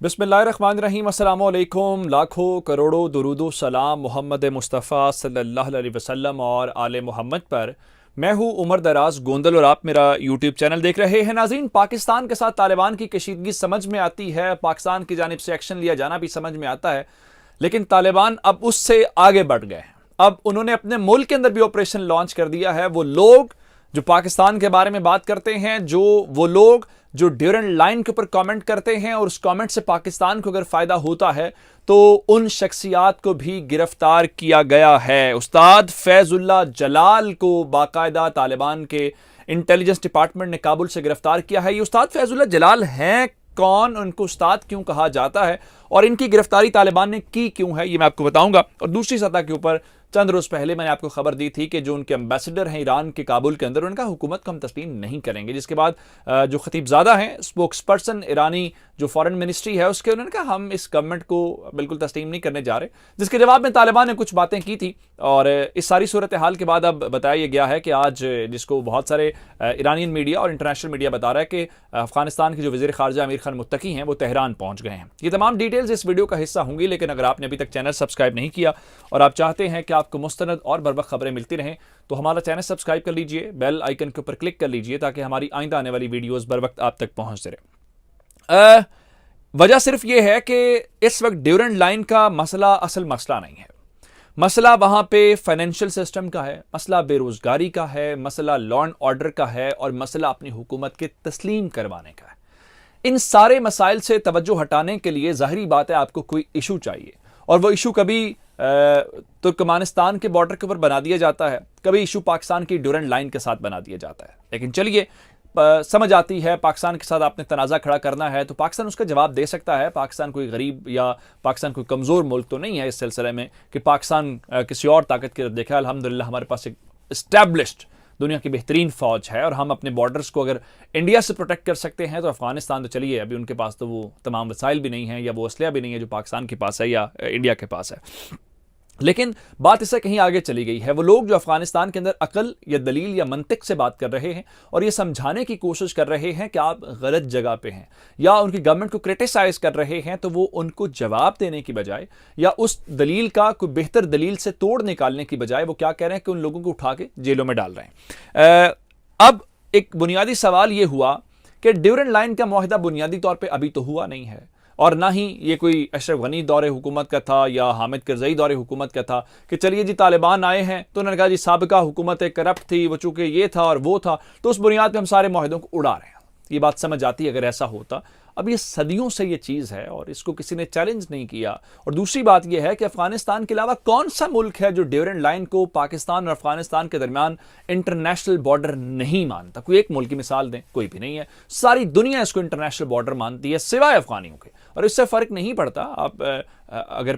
बिस्मिल्लाहिर्रहमानिर्रहीम अस्सलाम वालेकुम। लाखों करोड़ों दुरूदो सलाम मोहम्मद मुस्तफ़ा सल्लल्लाहु अलैहि वसल्लम और आले मोहम्मद पर। मैं हूँ उमर दराज गोंदल और आप मेरा यूट्यूब चैनल देख रहे हैं। नाज़रीन, पाकिस्तान के साथ तालिबान की कशीदगी समझ में आती है, पाकिस्तान की जानिब से एक्शन लिया जाना भी समझ में आता है, लेकिन तालिबान अब उससे आगे बढ़ गए हैं। अब उन्होंने अपने मुल्क के अंदर भी ऑपरेशन लॉन्च कर दिया है। वो लोग जो पाकिस्तान के बारे में बात करते हैं, वो लोग जो ड्यूरेंट लाइन के ऊपर कमेंट करते हैं और उस कमेंट से पाकिस्तान को अगर फायदा होता है तो उन शख्सियात को भी गिरफ्तार किया गया है। उस्ताद फैजुल्लाह जलाल को बाकायदा तालिबान के इंटेलिजेंस डिपार्टमेंट ने काबुल से गिरफ्तार किया है। ये उस्ताद फैजुल्लाह जलाल हैं कौन, उनको उस्ताद क्यों कहा जाता है और इनकी गिरफ्तारी तालिबान ने की क्यों है, ये मैं आपको बताऊंगा। और दूसरी सतह के ऊपर चंद रोज पहले मैंने आपको खबर दी थी कि जो उनके एम्बेसडर हैं ईरान के काबुल के अंदर, उनका हुकूमत को हम तस्लीम नहीं करेंगे, जिसके बाद जो खतीबजादा हैं, स्पोक्स पर्सन ईरानी जो फॉरेन मिनिस्ट्री है उसके, उन्होंने कहा हम इस गवर्नमेंट को बिल्कुल तस्लीम नहीं करने जा रहे, जिसके जवाब में तालिबान ने कुछ बातें की थी। और इस सारी सूरत हाल के बाद अब बताया गया है कि आज, जिसको बहुत सारे ईरानियन मीडिया और इंटरनेशनल मीडिया बता रहा है कि अफगानिस्तान के जो वज़ीर ख़ारजा अमीर खान मुत्तकी हैं वो तेहरान पहुंच गए हैं। ये तमाम डिटेल्स इस वीडियो का हिस्सा होंगी, लेकिन अगर आपने अभी तक चैनल सब्सक्राइब नहीं किया और आप चाहते हैं कि आपको मुस्तनद और बरवक्त खबरें मिलती रहें तो हमारा चैनल सब्सक्राइब कर लीजिए, बेल आइकन के ऊपर क्लिक कर लीजिए ताकि हमारी आइंदा आने वाली वीडियोस बर वक्त आप तक पहुंचते रहे। वजह सिर्फ यह है कि इस वक्त ड्यूरेंट लाइन का मसला असल मसला नहीं है। मसला वहां पे फाइनेंशियल सिस्टम का है, मसला बेरोजगारी का है, मसला लॉ एंड ऑर्डर का है और मसला अपनी हुकूमत के तस्लीम करवाने का है। इन सारे मसाइल से तवज्जो हटाने के लिए जाहिरी बात है आपको कोई इशू चाहिए, और वो इशू कभी तुर्कमानिस्तान के बॉर्डर के ऊपर बना दिया जाता है, कभी इशू पाकिस्तान की ड्यूरेंट लाइन के साथ बना दिया जाता है। लेकिन चलिए, समझ आती है पाकिस्तान के साथ आपने तनाज़ा खड़ा करना है तो पाकिस्तान उसका जवाब दे सकता है। पाकिस्तान कोई गरीब या पाकिस्तान कोई कमज़ोर मुल्क तो नहीं है इस सिलसिले में कि पाकिस्तान किसी और ताकत की तरफ देखा है। अल्हम्दुलिल्लाह हमारे पास एक इस्टेब्लिश्ड दुनिया की बेहतरीन फौज है और हम अपने बॉर्डर्स को अगर इंडिया से प्रोटेक्ट कर सकते हैं तो अफगानिस्तान तो चलिए, अभी उनके पास तो वो तमाम वसाइल भी नहीं है या वो असलिया भी नहीं है जो पाकिस्तान के पास है या इंडिया के पास है। लेकिन बात इससे कहीं आगे चली गई है। वो लोग जो अफगानिस्तान के अंदर अकल या दलील या मंतिक से बात कर रहे हैं और ये समझाने की कोशिश कर रहे हैं कि आप गलत जगह पे हैं या उनकी गवर्नमेंट को क्रिटिसाइज कर रहे हैं, तो वो उनको जवाब देने की बजाय या उस दलील का कोई बेहतर दलील से तोड़ निकालने की बजाय वो क्या कह रहे हैं कि उन लोगों को उठा के जेलों में डाल रहे हैं। अब एक बुनियादी सवाल ये हुआ कि ड्यूरेंट लाइन का मुआहदा बुनियादी तौर पर अभी तो हुआ नहीं है और ना ही ये कोई अशरफ गनी दौरे हुकूमत का था या हामिद करजई दौरे हुकूमत का था कि चलिए जी तालिबान आए हैं तो उन्होंने कहा जी साबिका हुकूमत करप्ट थी, वो चूंकि ये था और वो था तो उस बुनियाद पर हम सारे मुआहदों को उड़ा रहे हैं। ये बात समझ आती है अगर ऐसा होता। अब ये सदियों से ये चीज़ है और इसको किसी ने चैलेंज नहीं किया। और दूसरी बात यह है कि अफगानिस्तान के अलावा कौन सा मुल्क है जो ड्यूरेंट लाइन को पाकिस्तान और अफगानिस्तान के दरमियान इंटरनेशनल बॉर्डर नहीं मानता? कोई एक मुल्क की मिसाल दें, कोई भी नहीं है। सारी दुनिया इसको इंटरनेशनल बॉर्डर मानती है सिवाय अफगानियों के, और इससे फर्क नहीं पड़ता। आप अगर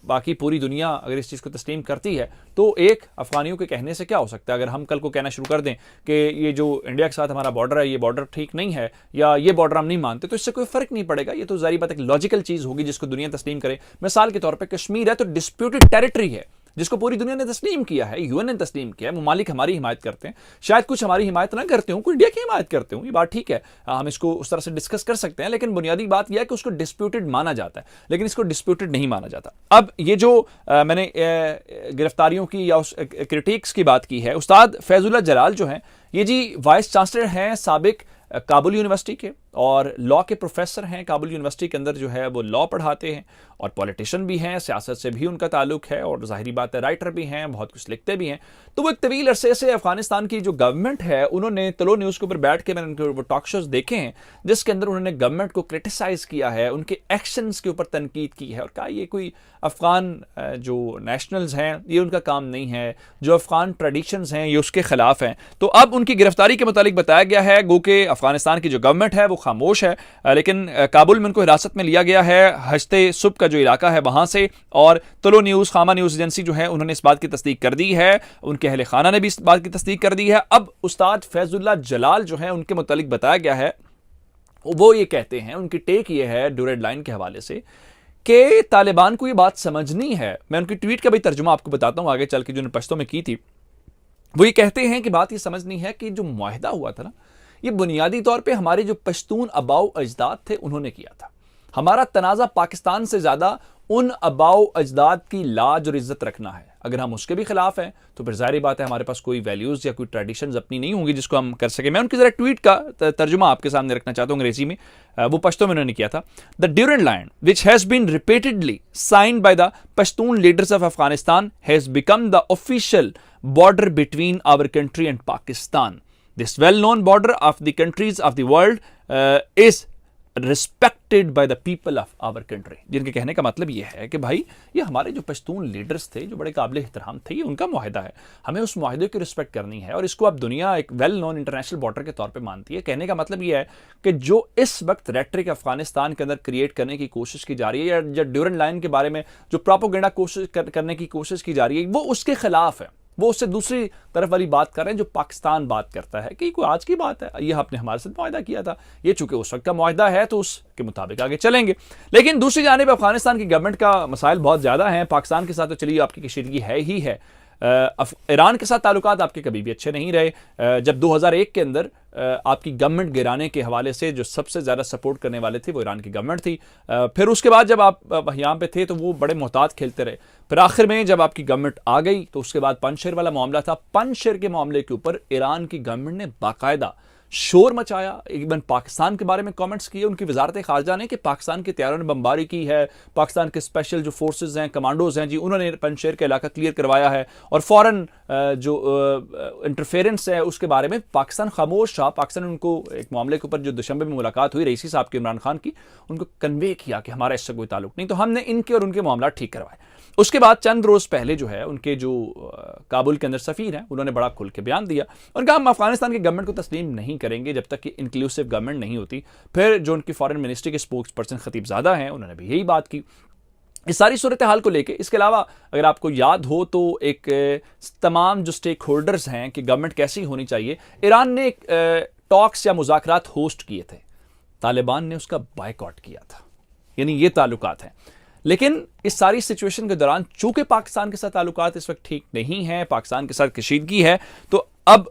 बाकी पूरी दुनिया अगर इस चीज़ को तस्लीम करती है तो एक अफगानियों के कहने से क्या हो सकता है? अगर हम कल को कहना शुरू कर दें कि ये जो इंडिया के साथ हमारा बॉर्डर है ये बॉर्डर ठीक नहीं है या ये बॉर्डर हम नहीं मानते, तो इससे कोई फर्क नहीं पड़ेगा। ये तो जारी बात एक लॉजिकल चीज़ होगी जिसको दुनिया तस्लीम करे। मिसाल के तौर पर कश्मीर है तो डिस्प्यूटेड टेरिटरी है जिसको पूरी दुनिया ने तस्लीम किया है, यूएन ने तस्लीम किया है। ममालिक हमारी हिमायत करते हैं, शायद कुछ हमारी हिमायत ना करते हो, कोई इंडिया की हिमायत करते हो, ये बात ठीक है, हम इसको उस तरह से डिस्कस कर सकते हैं। लेकिन बुनियादी बात यह है कि उसको डिस्प्यूटेड माना जाता है, लेकिन इसको डिस्प्यूटेड नहीं माना जाता। अब ये जो मैंने गिरफ्तारियों की या उस क्रिटिक्स की बात की है, उस्ताद फैजुल्लाह जलाल जो हैं ये जी वाइस चांसलर हैं साबिक काबुल यूनिवर्सिटी के और लॉ के प्रोफेसर हैं। काबुल यूनिवर्सिटी के अंदर जो है वो लॉ पढ़ाते हैं और पॉलिटिशियन भी हैं, सियासत से भी उनका ताल्लुक है और ज़ाहिरी बात है राइटर भी हैं, बहुत कुछ लिखते भी हैं। तो वो एक तवील अरसे से अफगानिस्तान की जो गवर्नमेंट है उन्होंने तलो न्यूज़ के ऊपर बैठ के मैंने उनके वो टॉक शोज देखे हैं जिसके अंदर उन्होंने गवर्नमेंट को क्रिटिसाइज़ किया है, उनके एक्शंस के ऊपर तनकीद की है और कहा ये कोई अफगान जो नेशनल्स हैं ये उनका काम नहीं है, जो अफगान ट्रेडिशंस हैं ये उसके खिलाफ हैं। तो अब उनकी गिरफ्तारी के मुतालिक बताया गया है गो के अफगानिस्तान की जो गवर्नमेंट है वो खामोश है, लेकिन काबुल में उनको हिरासत में लिया गया है हश्ते सुब का जो इलाका है वहां से। और तलो न्यूज़, खामा न्यूज़ एजेंसी जो है उन्होंने इस बात की तस्दीक कर दी है, उनके अहले खाना ने भी इस बात की तस्दीक कर दी है। अब उस्ताद फैजुल्लाह जलाल जो है उनके मुतालिक बताया गया है, वो ये कहते हैं, उनकी टेक ये है ड्यूरेंट लाइन के हवाले से कि तालिबान को ये बात समझनी है। मैं उनकी ट्वीट का भी तर्जुमा आपको बताता हूं आगे चल के जो उन्होंने पश्तो में की थी। वो ये कहते हैं कि बात ये समझनी है कि जो मुआहिदा हुआ था ना ये बुनियादी तौर पे हमारे जो पश्तून अबाऊ अजदाद थे उन्होंने किया था। हमारा तनाज़ा पाकिस्तान से ज़्यादा उन आबाओ अजदाद की लाज और इज्जत रखना है। अगर हम उसके भी खिलाफ हैं तो फिर ज़ाहिर बात है हमारे पास कोई वैल्यूज़ या कोई ट्रेडिशंस अपनी नहीं होंगी जिसको हम कर सकें। मैं उनकी ज़रा ट्वीट का तर्जुमा आपके सामने रखना चाहता हूँ अंग्रेजी में, वो पश्तो में उन्होंने किया था। The Durand Line which has been repeatedly signed by the Pashtun leaders of Afghanistan has become the official border between our country and Pakistan. This well-known border of the countries of the world is respected by the people of our country. जिनके कहने का मतलब ये है कि भाई ये हमारे जो पश्तून लीडर्स थे जो बड़े काबिल एहतराम थे, ये उनका मुआहिदा है, हमें उस मुआहिदे की रिस्पेक्ट करनी है और इसको अब दुनिया एक वेल नोन इंटरनेशनल बॉर्डर के तौर पे मानती है। कहने का मतलब ये है कि जो इस वक्त रेटरिक अफगानिस्तान के अंदर क्रिएट करने की कोशिश की जा रही है या ड्यूरेंट लाइन के बारे में जो प्रोपोगेंडा करने की कोशिश की जा रही है, वो उसके खिलाफ है। वो उससे दूसरी तरफ वाली बात कर रहे हैं जो पाकिस्तान बात करता है कि कोई आज की बात है, ये आपने हमारे साथ मुआहिदा किया था, ये चूंकि उस वक्त का मुआहिदा है तो उसके मुताबिक आगे चलेंगे। लेकिन दूसरी जानिब अफगानिस्तान की गवर्नमेंट का मसाइल बहुत ज़्यादा हैं। पाकिस्तान के साथ तो चलिए आपकी कशीदगी है ही है, ईरान के साथ ताल्लुकात आपके कभी भी अच्छे नहीं रहे। जब 2001 के अंदर आपकी गवर्नमेंट गिराने के हवाले से जो सबसे ज़्यादा सपोर्ट करने वाले थे वो ईरान की गवर्नमेंट थी। फिर उसके बाद जब आप यहाँ पे थे तो वो बड़े मोहतात खेलते रहे। फिर आखिर में जब आपकी गवर्नमेंट आ गई तो उसके बाद पंजशेर वाला मामला था। पंजशेर के मामले के ऊपर ईरान की गवर्नमेंट ने बाकायदा शोर मचाया, इवन पाकिस्तान के बारे में कमेंट्स किए उनकी वजारत खारजा ने कि पाकिस्तान के तैयारों ने बमबारी की है, पाकिस्तान के स्पेशल जो फोर्सेस हैं, कमांडोज हैं जी, उन्होंने पंजशेर का इलाका क्लियर करवाया है और फौरन जो इंटरफेरेंस है उसके बारे में पाकिस्तान खामोश रहा। पाकिस्तान ने उनको एक मामले के ऊपर जो दिसंबर में मुलाकात हुई रईसी साहब की इमरान खान की, उनको कन्वे किया कि हमारा इससे कोई ताल्लुक नहीं, तो हमने इनके और उनके मामला ठीक करवाए। उसके बाद चंद रोज़ पहले जो है उनके जो काबुल के अंदर सफ़ीर हैं उन्होंने बड़ा खुल के बयान दिया, उनका हम अफगानिस्तान की गवर्नमेंट को तस्लीम नहीं करेंगे जब तक कि इंक्लूसिव गवर्नमेंट नहीं होती। फिर जो उनकी फॉरेन मिनिस्ट्री के स्पोक्स पर्सन खतीबजादा हैं उन्होंने भी यही बात की इस सारी सूरत हाल को लेके। इसके अलावा अगर आपको याद हो तो एक तमाम जो स्टेक होल्डर्स हैं कि गवर्नमेंट कैसी होनी चाहिए, ईरान ने एक टॉक्स या मुज़ाकरात होस्ट किए थे, तालिबान ने उसका बायकॉट किया था, यानी ये ताल्लुकात हैं। लेकिन इस सारी सिचुएशन के दौरान चूंकि पाकिस्तान के साथ ताल्लुकात इस वक्त ठीक नहीं है, पाकिस्तान के साथ कशीदगी है, तो अब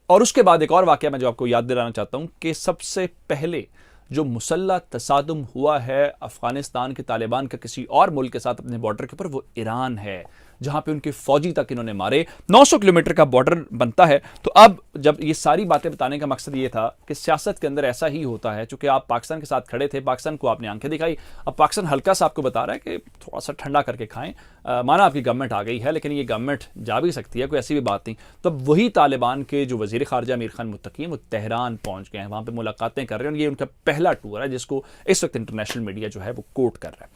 और उसके बाद एक और वाकया मैं जो आपको याद दिलाना चाहता हूं कि सबसे पहले जो मुसल्ला तसादुम हुआ है अफगानिस्तान के तालिबान का किसी और मुल्क के साथ अपने बॉर्डर के ऊपर, वो ईरान है, जहां पे उनके फौजी तक इन्होंने मारे। 900 किलोमीटर का बॉर्डर बनता है। तो अब जब ये सारी बातें बताने का मकसद ये था कि सियासत के अंदर ऐसा ही होता है, चूंकि आप पाकिस्तान के साथ खड़े थे, पाकिस्तान को आपने आंखें दिखाई, अब पाकिस्तान हल्का सा आपको बता रहा है कि थोड़ा सा ठंडा करके खाएं, माना आपकी गवर्नमेंट आ गई है लेकिन ये गवर्नमेंट जा भी सकती है, कोई ऐसी भी बात नहीं। तो अब वही तालिबान के जो वजीर खारजा अमीर खान मुत्तकी वो तेहरान पहुंच गए हैं, वहां पर मुलाकातें कर रहे हैं। ये उनका पहला टूर है जिसको इस वक्त इंटरनेशनल मीडिया जो है वो कोट कर रहा है।